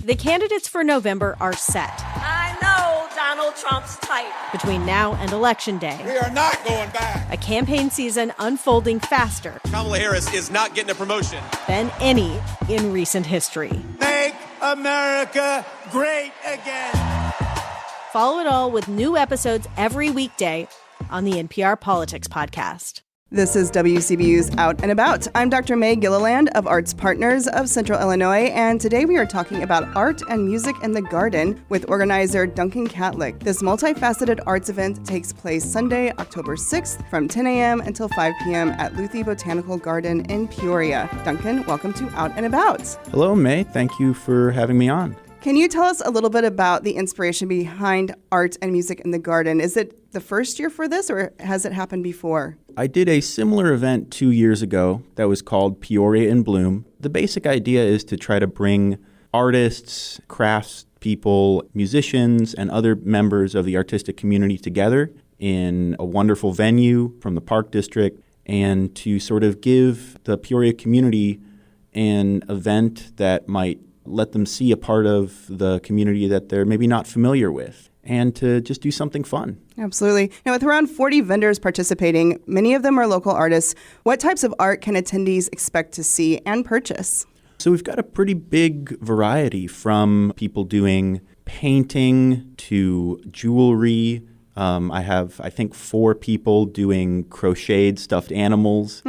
The candidates for November are set. I know Donald Trump's type. Between now and Election Day, we are not going back. A campaign season unfolding faster. Kamala Harris is not getting a promotion Than any in recent history. Make America great again. Follow it all with new episodes every weekday on the NPR Politics Podcast. This is WCBU's Out and About. I'm Dr. May Gilliland of ArtsPartners of Central Illinois, and today we are talking about art and music in the garden with organizer Duncan Katlack. This multifaceted arts event takes place Sunday, October 6th from 10 a.m. until 5 p.m. at Luthy Botanical Garden in Peoria. Duncan, welcome to Out and About. Hello, May. Thank you for having me on. Can you tell us a little bit about the inspiration behind art and music in the garden? Is it the first year for this, or has it happened before? I did a similar event 2 years ago that was called Peoria in Bloom. The basic idea is to try to bring artists, crafts people, musicians, and other members of the artistic community together in a wonderful venue from the Park District, and to sort of give the Peoria community an event that might let them see a part of the community that they're maybe not familiar with, and to just do something fun. Absolutely. Now, with around 40 vendors participating, many of them are local artists. What types of art can attendees expect to see and purchase? So we've got a pretty big variety, from people doing painting to jewelry. I have, I think, 4 people doing crocheted stuffed animals.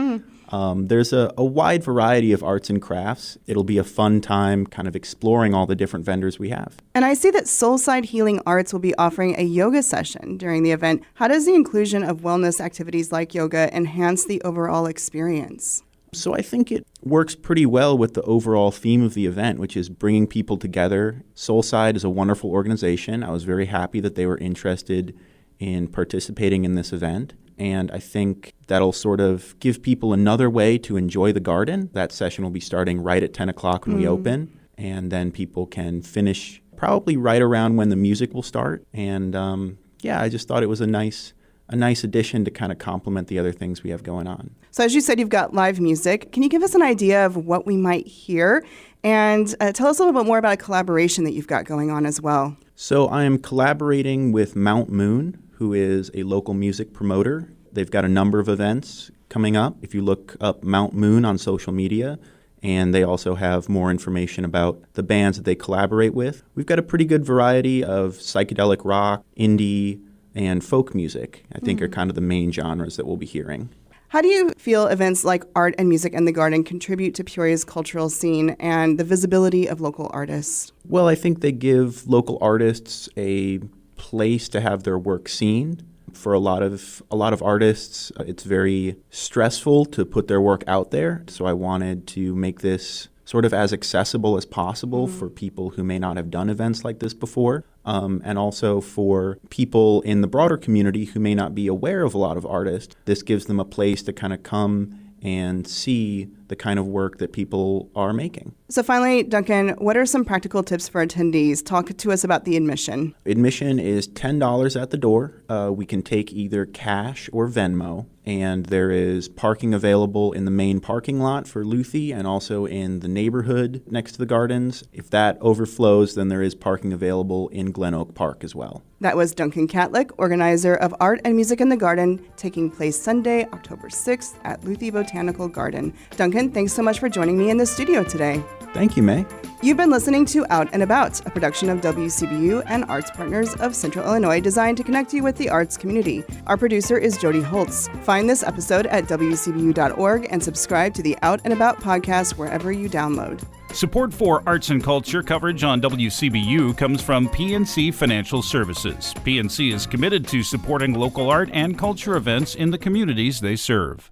There's a wide variety of arts and crafts. It'll be a fun time kind of exploring all the different vendors we have. And I see that Soulside Healing Arts will be offering a yoga session during the event. How does the inclusion of wellness activities like yoga enhance the overall experience? So I think it works pretty well with the overall theme of the event, which is bringing people together. Soulside is a wonderful organization. I was very happy that they were interested in participating in this event. And I think that'll sort of give people another way to enjoy the garden. That session will be starting right at 10 o'clock when we open. And then people can finish probably right around when the music will start. And I just thought it was a nice addition to kind of complement the other things we have going on. So as you said, you've got live music. Can you give us an idea of what we might hear? And tell us a little bit more about a collaboration that you've got going on as well. So I am collaborating with Mount Moon, who is a local music promoter. They've got a number of events coming up. If you look up Mount Moon on social media, and they also have more information about the bands that they collaborate with. We've got a pretty good variety of psychedelic rock, indie, and folk music, I think are kind of the main genres that we'll be hearing. How do you feel events like Art and Music in the Garden contribute to Peoria's cultural scene and the visibility of local artists? Well, I think they give local artists a place to have their work seen. For a lot of artists, it's very stressful to put their work out there. So I wanted to make this sort of as accessible as possible for people who may not have done events like this before, and also for people in the broader community who may not be aware of a lot of artists. This gives them a place to kind of come and see the kind of work that people are making. So finally, Duncan, what are some practical tips for attendees? Talk to us about the admission. Admission is $10 at the door. We can take either cash or Venmo, and there is parking available in the main parking lot for Luthy and also in the neighborhood next to the gardens. If that overflows, then there is parking available in Glen Oak Park as well. That was Duncan Katlack, organizer of Art and Music in the Garden, taking place Sunday, October 6th at Luthy Botanical Garden. Duncan, thanks so much for joining me in the studio today. Thank you, May. You've been listening to Out and About, a production of WCBU and ArtsPartners of Central Illinois, designed to connect you with the arts community. Our producer is Jody Holtz. Find this episode at WCBU.org and subscribe to the Out and About podcast wherever you download. Support for arts and culture coverage on WCBU comes from PNC Financial Services. PNC is committed to supporting local art and culture events in the communities they serve.